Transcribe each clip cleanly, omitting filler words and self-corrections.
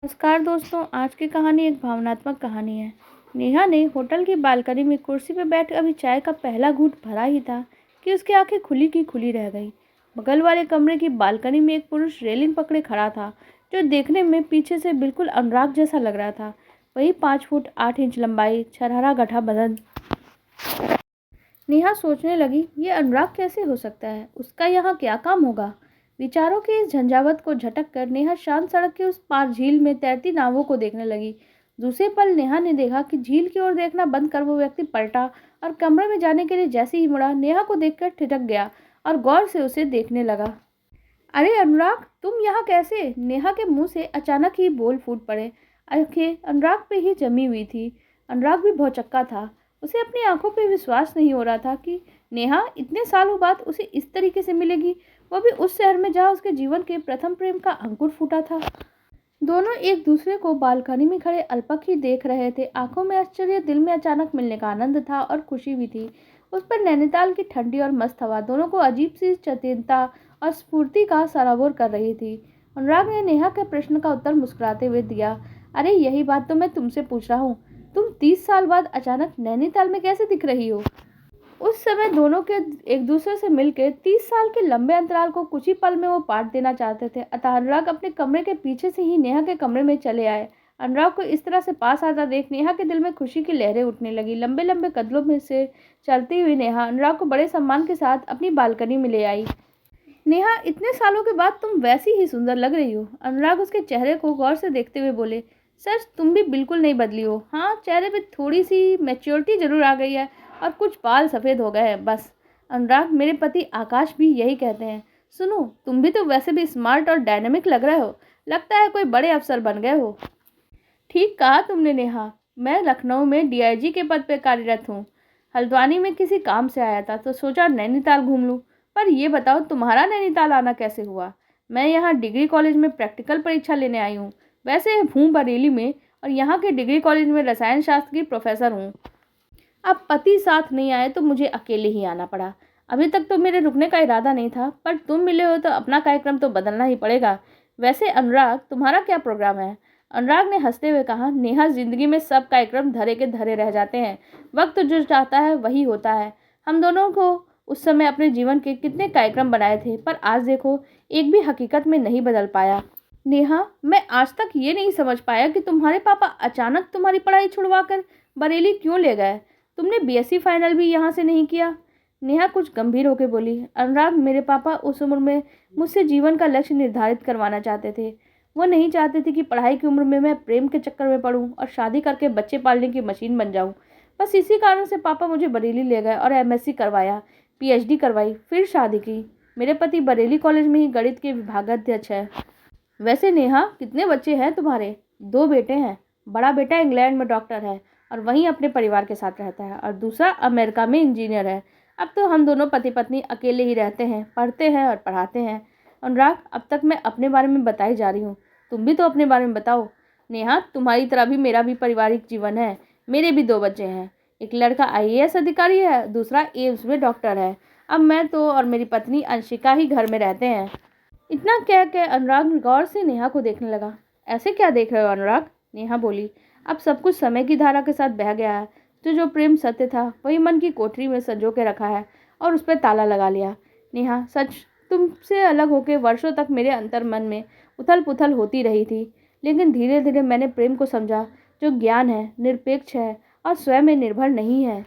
नमस्कार दोस्तों, आज की कहानी एक भावनात्मक कहानी है। नेहा ने होटल की बालकनी में कुर्सी पर बैठ अभी चाय का पहला घूंट भरा ही था कि उसकी आंखें खुली की खुली रह गई। बगल वाले कमरे की बालकनी में एक पुरुष रेलिंग पकड़े खड़ा था, जो देखने में पीछे से बिल्कुल अनुराग जैसा लग रहा था। वही 5 फुट 8 इंच लंबाई, छरहरा गठा बदन। नेहा सोचने लगी, ये अनुराग कैसे हो सकता है? उसका यहाँ क्या काम होगा? विचारों के इस झंझावत को झटक कर नेहा शांत सड़क के उस पार झील में तैरती नावों को देखने लगी। दूसरे पल नेहा ने देखा कि झील की ओर देखना बंद कर वो व्यक्ति पलटा और कमरे में जाने के लिए जैसे ही मुड़ा, नेहा को देखकर ठिठक गया और गौर से उसे देखने लगा। अरे अनुराग, तुम यहाँ कैसे? नेहा के मुंह से अचानक ही बोल फूट पड़े। आंखें अनुराग पे ही जमी हुई थी। अनुराग भी भौचक्का था। उसे अपनी आंखों पे विश्वास नहीं हो रहा था कि नेहा इतने सालों बाद उसे इस तरीके से मिलेगी, वो भी उस शहर में जहाँ उसके जीवन के प्रथम प्रेम का अंकुर फूटा था। दोनों एक दूसरे को बालकनी में खड़े अलपक ही देख रहे थे। आंखों में आश्चर्य, दिल में अचानक मिलने का आनंद था और खुशी भी थी। उस पर नैनीताल की ठंडी और मस्त हवा दोनों को अजीब सी चेतनता और स्फूर्ति का सराबोर कर रही थी। अनुराग ने नेहा के प्रश्न का उत्तर मुस्कुराते हुए दिया, अरे यही बात तो मैं तुमसे पूछ रहा हूँ। तुम 30 साल बाद अचानक नैनीताल में कैसे दिख रही हो? उस समय दोनों के एक दूसरे से मिलकर 30 साल के लंबे अंतराल को कुछ ही पल में वो पाट देना चाहते थे। अतः अनुराग अपने कमरे के पीछे से ही नेहा के कमरे में चले आए। अनुराग को इस तरह से पास आता देख नेहा के दिल में खुशी की लहरें उठने लगी। लंबे लंबे कदमों में से चलती हुई नेहा अनुराग को बड़े सम्मान के साथ अपनी बालकनी में ले आई। नेहा, इतने सालों के बाद तुम वैसी ही सुंदर लग रही हो। अनुराग उसके चेहरे को गौर से देखते हुए बोले, सच तुम भी बिल्कुल नहीं बदली हो। हाँ, चेहरे पे थोड़ी सी मैच्योरिटी जरूर आ गई है और कुछ बाल सफ़ेद हो गए हैं बस। अनुराग, मेरे पति आकाश भी यही कहते हैं। सुनो, तुम भी तो वैसे भी स्मार्ट और डायनेमिक लग रहे हो। लगता है कोई बड़े अफसर बन गए हो। ठीक कहा तुमने नेहा, मैं लखनऊ में डीआईजी के पद पर कार्यरत हूँ। हल्द्वानी में किसी काम से आया था तो सोचा नैनीताल घूम लूँ। पर ये बताओ, तुम्हारा नैनीताल आना कैसे हुआ? मैं यहाँ डिग्री कॉलेज में प्रैक्टिकल परीक्षा लेने आई हूँ। वैसे हूँ बरेली में और यहाँ के डिग्री कॉलेज में रसायन शास्त्र की प्रोफेसर हूँ। अब पति साथ नहीं आए तो मुझे अकेले ही आना पड़ा। अभी तक तो मेरे रुकने का इरादा नहीं था, पर तुम मिले हो तो अपना कार्यक्रम तो बदलना ही पड़ेगा। वैसे अनुराग, तुम्हारा क्या प्रोग्राम है? अनुराग ने हंसते हुए कहा, नेहा, जिंदगी में सब कार्यक्रम धरे के धरे रह जाते हैं। वक्त जो चाहता है वही होता है। हम दोनों को उस समय अपने जीवन के कितने कार्यक्रम बनाए थे, पर आज देखो, एक भी हकीकत में नहीं बदल पाया। नेहा, मैं आज तक ये नहीं समझ पाया कि तुम्हारे पापा अचानक तुम्हारी पढ़ाई छुड़वा कर बरेली क्यों ले गए। तुमने बीएससी फाइनल भी यहाँ से नहीं किया। नेहा कुछ गंभीर होकर बोली, अनुराग, मेरे पापा उस उम्र में मुझसे जीवन का लक्ष्य निर्धारित करवाना चाहते थे। वो नहीं चाहते थे कि पढ़ाई की उम्र में मैं प्रेम के चक्कर में पड़ूं और शादी करके बच्चे पालने की मशीन बन जाऊं। बस इसी कारण से पापा मुझे बरेली ले गए और एमएससी करवाया, पीएचडी करवाई, फिर शादी की। मेरे पति बरेली कॉलेज में ही गणित के विभागाध्यक्ष है। वैसे नेहा, कितने बच्चे हैं तुम्हारे? 2 बेटे हैं। बड़ा बेटा इंग्लैंड में डॉक्टर है और वहीं अपने परिवार के साथ रहता है, और दूसरा अमेरिका में इंजीनियर है। अब तो हम दोनों पति पत्नी अकेले ही रहते हैं, पढ़ते हैं और पढ़ाते हैं। अनुराग, अब तक मैं अपने बारे में बताई जा रही हूँ, तुम भी तो अपने बारे में बताओ। नेहा, तुम्हारी तरह भी मेरा भी पारिवारिक जीवन है। मेरे भी 2 बच्चे हैं। एक लड़का आईएएस अधिकारी है, दूसरा एम्स में डॉक्टर है। अब मैं तो और मेरी पत्नी अंशिका ही घर में रहते हैं। इतना कह के अनुराग गौर से नेहा को देखने लगा। ऐसे क्या देख रहे हो अनुराग? नेहा बोली, अब सब कुछ समय की धारा के साथ बह गया है। जो प्रेम सत्य था वही मन की कोठरी में संजो के रखा है और उस पर ताला लगा लिया। नेहा, सच, तुमसे अलग होकर वर्षों तक मेरे अंतर मन में उथल पुथल होती रही थी, लेकिन धीरे धीरे मैंने प्रेम को समझा, जो ज्ञान है, निरपेक्ष है और स्वयं में निर्भर नहीं है।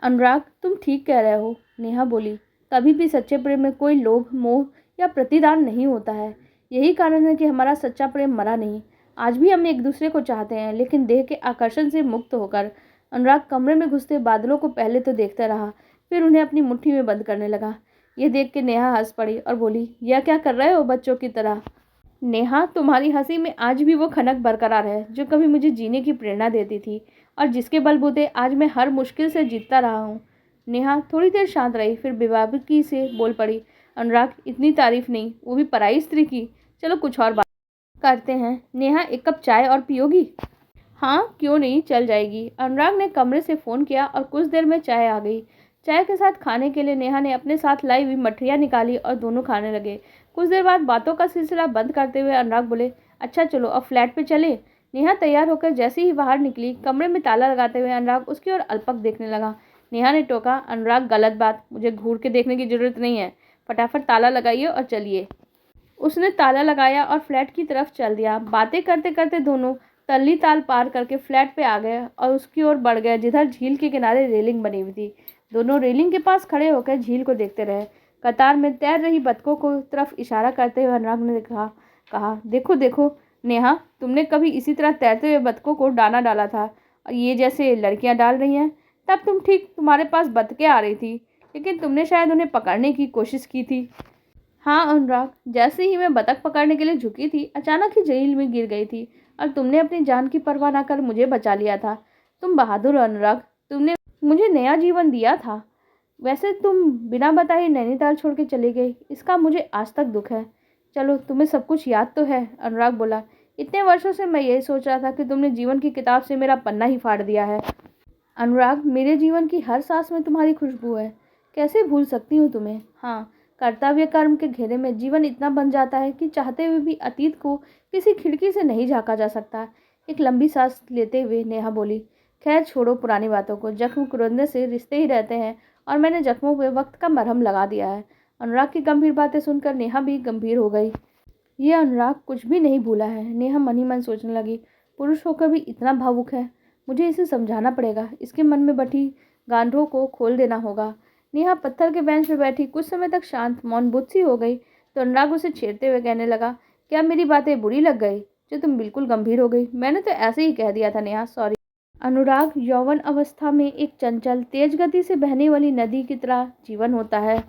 अनुराग, तुम ठीक कह रहे हो, नेहा बोली। कभी भी सच्चे प्रेम में कोई लोभ, मोह या प्रतिदान नहीं होता है। यही कारण है कि हमारा सच्चा प्रेम मरा नहीं। आज भी हम एक दूसरे को चाहते हैं, लेकिन देह के आकर्षण से मुक्त होकर। अनुराग कमरे में घुसते बादलों को पहले तो देखता रहा, फिर उन्हें अपनी मुट्ठी में बंद करने लगा। ये देख के नेहा हंस पड़ी और बोली, यह क्या कर रहे हो बच्चों की तरह? नेहा, तुम्हारी हंसी में आज भी वो खनक बरकरार है जो कभी मुझे जीने की प्रेरणा देती थी और जिसके बलबूते आज मैं हर मुश्किल से जीतता रहा हूँ। नेहा थोड़ी देर शांत रही, फिर बेबाकी से बोल पड़ी, अनुराग, इतनी तारीफ नहीं, वो भी पराई स्त्री की। चलो कुछ और बात करते हैं। नेहा, 1 कप चाय और पियोगी? हाँ, क्यों नहीं, चल जाएगी। अनुराग ने कमरे से फ़ोन किया और कुछ देर में चाय आ गई। चाय के साथ खाने के लिए नेहा ने अपने साथ लाई हुई मठरियाँ निकाली और दोनों खाने लगे। कुछ देर बाद बातों का सिलसिला बंद करते हुए अनुराग बोले, अच्छा चलो अब फ्लैट पे चले। नेहा तैयार होकर जैसे ही बाहर निकली, कमरे में ताला लगाते हुए अनुराग उसकी ओर अलपक देखने लगा। नेहा ने टोका, अनुराग गलत बात, मुझे घूर के देखने की जरूरत नहीं है, फटाफट ताला लगाइए और चलिए। उसने ताला लगाया और फ्लैट की तरफ चल दिया। बातें करते करते दोनों तल्ली ताल पार करके फ्लैट पे आ गए और उसकी ओर बढ़ गए जिधर झील के किनारे रेलिंग बनी हुई थी। दोनों रेलिंग के पास खड़े होकर झील को देखते रहे। कतार में तैर रही बतखों को तरफ इशारा करते हुए अनुराग ने कहा, देखो देखो नेहा, तुमने कभी इसी तरह तैरते हुए बतखों को दाना डाला था और ये जैसे लड़कियां डाल रही हैं। तब तुम्हारे पास बतखें आ रही थी, लेकिन तुमने शायद उन्हें पकड़ने की कोशिश की थी। हाँ अनुराग, जैसे ही मैं बतख पकड़ने के लिए झुकी थी, अचानक ही झील में गिर गई थी और तुमने अपनी जान की परवाह न कर मुझे बचा लिया था। तुम बहादुर हो अनुराग, तुमने मुझे नया जीवन दिया था। वैसे तुम बिना बताए नैनीताल छोड़ के चली गई, इसका मुझे आज तक दुख है। चलो, तुम्हें सब कुछ याद तो है, अनुराग बोला। इतने वर्षों से मैं यही सोच रहा था कि तुमने जीवन की किताब से मेरा पन्ना ही फाड़ दिया है। अनुराग, मेरे जीवन की हर सांस में तुम्हारी खुशबू है, कैसे भूल सकती हूँ तुम्हें। हाँ, कर्तव्य कर्म के घेरे में जीवन इतना बन जाता है कि चाहते हुए भी अतीत को किसी खिड़की से नहीं झाँका जा सकता। एक लंबी सांस लेते हुए नेहा बोली, खैर छोड़ो पुरानी बातों को, जख्म कुरेदने से रिश्ते ही रहते हैं और मैंने जख्मों पे वक्त का मरहम लगा दिया है। अनुराग की गंभीर बातें सुनकर नेहा भी गंभीर हो गई। ये अनुराग कुछ भी नहीं भूला है, नेहा मन ही मन सोचने लगी। पुरुष होकर भी इतना भावुक है, मुझे इसे समझाना पड़ेगा, इसके मन में बटी गांठों को खोल देना होगा। नेहा पत्थर के बेंच पर बैठी कुछ समय तक शांत मौन बुद्ध सी हो गई, तो अनुराग उसे छेड़ते हुए कहने लगा, क्या मेरी बातें बुरी लग गई जो तुम बिल्कुल गंभीर हो गई? मैंने तो ऐसे ही कह दिया था नेहा, सॉरी। अनुराग, यौवन अवस्था में एक चंचल तेज गति से बहने वाली नदी की तरह जीवन होता है।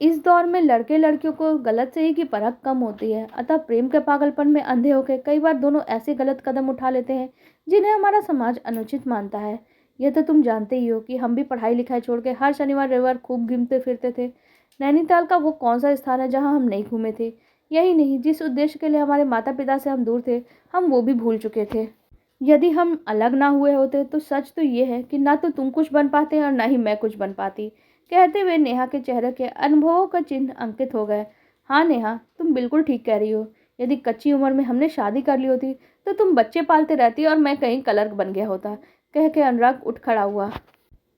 इस दौर में लड़के लड़कियों को गलत सही की परख कम होती है, अतः प्रेम के पागलपन में अंधे होकर कई बार दोनों ऐसे गलत कदम उठा लेते हैं जिन्हें हमारा समाज अनुचित मानता है। यह तो तुम जानते ही हो कि हम भी पढ़ाई लिखाई छोड़ के हर शनिवार रविवार खूब घूमते फिरते थे। नैनीताल का वो कौन सा स्थान है जहाँ हम नहीं घूमे थे? यही नहीं, जिस उद्देश्य के लिए हमारे माता पिता से हम दूर थे, हम वो भी भूल चुके थे। यदि हम अलग ना हुए होते तो सच तो ये है कि ना तो तुम कुछ बन पाते और ना ही मैं कुछ बन पाती। कहते हुए नेहा के चेहरे के अनुभवों का चिन्ह अंकित हो गए। हाँ नेहा, तुम बिल्कुल ठीक कह रही हो। यदि कच्ची उम्र में हमने शादी कर ली होती तो तुम बच्चे पालते रहती और मैं कहीं क्लर्क बन गया होता। कह के अनुराग उठ खड़ा हुआ।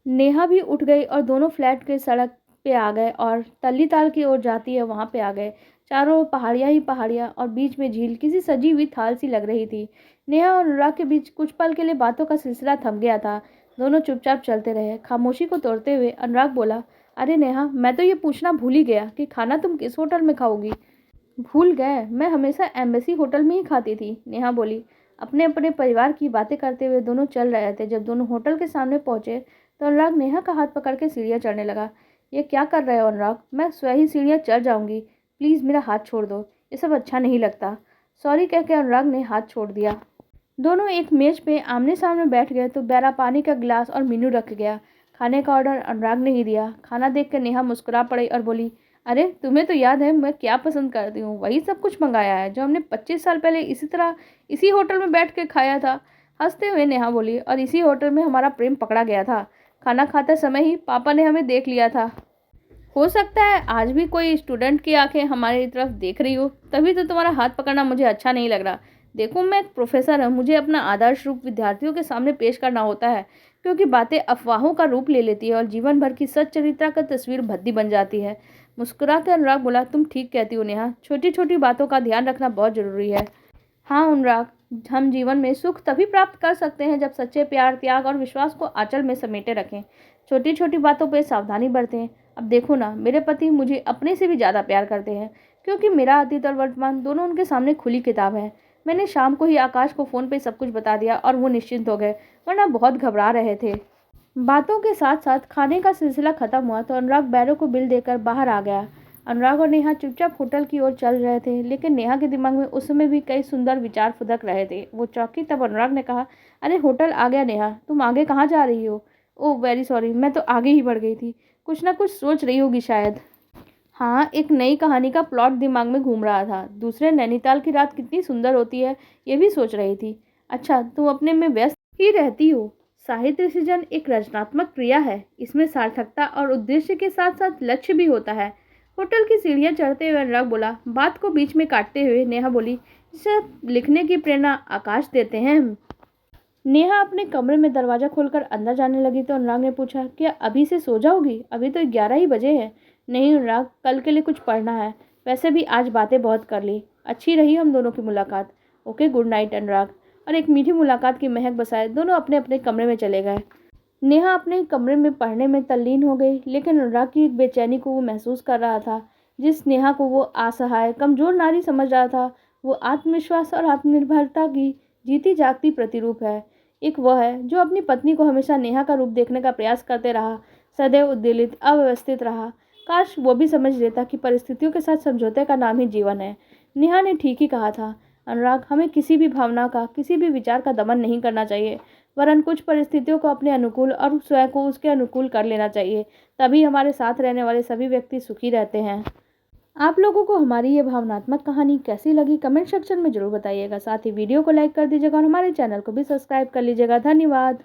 नेहा भी उठ गई और दोनों फ्लैट के सड़क पे आ गए और तल्ली ताल की ओर जाती है वहाँ पे आ गए। चारों ओर पहाड़ियाँ ही पहाड़ियाँ और बीच में झील किसी सजी हुई थाल सी लग रही थी। नेहा और अनुराग के बीच कुछ पल के लिए बातों का सिलसिला थम गया था। दोनों चुपचाप चलते रहे। खामोशी को तोड़ते हुए अनुराग बोला, अरे नेहा, मैं तो ये पूछना भूल ही गया कि खाना तुम किस होटल में खाओगी? भूल गए? मैं हमेशा एम्बेसी होटल में ही खाती थी, नेहा बोली। अपने अपने परिवार की बातें करते हुए दोनों चल रहे थे। जब दोनों होटल के सामने पहुंचे तो अनुराग नेहा का हाथ पकड़ के सीढ़ियाँ चढ़ने लगा। ये क्या कर रहे हो अनुराग? मैं स्वयं ही सीढ़ियाँ चढ़ जाऊंगी, प्लीज़ मेरा हाथ छोड़ दो, ये सब अच्छा नहीं लगता। सॉरी कह के अनुराग ने हाथ छोड़ दिया। दोनों एक मेज पे आमने सामने बैठ गए तो बैरा पानी का गिलास और मेनू रख गया। खाने का ऑर्डर अनुराग ने ही दिया। खाना देख कर नेहा मुस्कुरा पड़ी और बोली, अरे तुम्हें तो याद है मैं क्या पसंद करती हूँ, वही सब कुछ मंगाया है जो हमने 25 साल पहले इसी तरह इसी होटल में बैठ के खाया था। हंसते हुए नेहा बोली, और इसी होटल में हमारा प्रेम पकड़ा गया था। खाना खाते समय ही पापा ने हमें देख लिया था। हो सकता है आज भी कोई स्टूडेंट की आंखें हमारी तरफ देख रही हो, तभी तो तुम्हारा हाथ पकड़ना मुझे अच्छा नहीं लग रहा। देखो, मैं एक प्रोफेसर हूँ, मुझे अपना आदर्श रूप विद्यार्थियों के सामने पेश करना होता है, क्योंकि बातें अफवाहों का रूप ले लेती है और जीवन भर की सच चरित्रा का तस्वीर भद्दी बन जाती है। मुस्कुरा कर अनुराग बोला, तुम ठीक कहती हो नेहा, छोटी छोटी बातों का ध्यान रखना बहुत जरूरी है। हाँ अनुराग, हम जीवन में सुख तभी प्राप्त कर सकते हैं जब सच्चे प्यार, त्याग और विश्वास को आंचल में समेटे रखें। छोटी छोटी बातों पर सावधानी बरतें। अब देखो ना, मेरे पति मुझे अपने से भी ज़्यादा प्यार करते हैं, क्योंकि मेरा अतीत और वर्तमान दोनों उनके सामने खुली किताब है। मैंने शाम को ही आकाश को फ़ोन पे सब कुछ बता दिया और वो निश्चिंत हो गए, वरना बहुत घबरा रहे थे। बातों के साथ साथ खाने का सिलसिला खत्म हुआ तो अनुराग बैरों को बिल देकर बाहर आ गया। अनुराग और नेहा चुपचाप होटल की ओर चल रहे थे, लेकिन नेहा के दिमाग में उस समय भी कई सुंदर विचार फुदक रहे थे। वो चौंकी तब अनुराग ने कहा, अरे होटल आ गया नेहा, तुम आगे कहाँ जा रही हो? ओह वेरी सॉरी, मैं तो आगे ही बढ़ गई थी, कुछ ना कुछ सोच रही होगी शायद। हाँ, एक नई कहानी का प्लॉट दिमाग में घूम रहा था। दूसरे नैनीताल की रात कितनी सुंदर होती है, ये भी सोच रही थी। अच्छा, तुम अपने में व्यस्त ही रहती हो। साहित्य सृजन एक रचनात्मक क्रिया है, इसमें सार्थकता और उद्देश्य के साथ साथ लक्ष्य भी होता है। होटल की सीढ़ियाँ चढ़ते हुए अनुराग बोला। बात को बीच में काटते हुए नेहा बोली, जिसे लिखने की प्रेरणा आकाश देते हैं। नेहा अपने कमरे में दरवाजा खोलकर अंदर जाने लगी तो अनुराग ने पूछा, क्या अभी से सो जाओगी? अभी तो 11 ही बजे हैं। नहीं अनुराग, कल के लिए कुछ पढ़ना है। वैसे भी आज बातें बहुत कर ली, अच्छी रही हम दोनों की मुलाकात। ओके, गुड नाइट अनुराग। और एक मीठी मुलाकात की महक बसाए दोनों अपने अपने कमरे में चले गए। नेहा अपने कमरे में पढ़ने में तल्लीन हो गई, लेकिन अनुराग की एक बेचैनी को वो महसूस कर रहा था। जिस नेहा को वो असहाय कमजोर नारी समझ रहा था, वो आत्मविश्वास और आत्मनिर्भरता की जीती जागती प्रतिरूप है। एक वह है जो अपनी पत्नी को हमेशा नेहा का रूप देखने का प्रयास करते रहा, सदैव उद्वेलित अव्यवस्थित रहा। काश वो भी समझ लेता कि परिस्थितियों के साथ समझौते का नाम ही जीवन है। नेहा ने ठीक ही कहा था अनुराग, हमें किसी भी भावना का, किसी भी विचार का दमन नहीं करना चाहिए, वरन कुछ परिस्थितियों को अपने अनुकूल और स्वयं को उसके अनुकूल कर लेना चाहिए। तभी हमारे साथ रहने वाले सभी व्यक्ति सुखी रहते हैं। आप लोगों को हमारी ये भावनात्मक कहानी कैसी लगी कमेंट सेक्शन में जरूर बताइएगा। साथ ही वीडियो को लाइक कर दीजिएगा और हमारे चैनल को भी सब्सक्राइब कर लीजिएगा। धन्यवाद।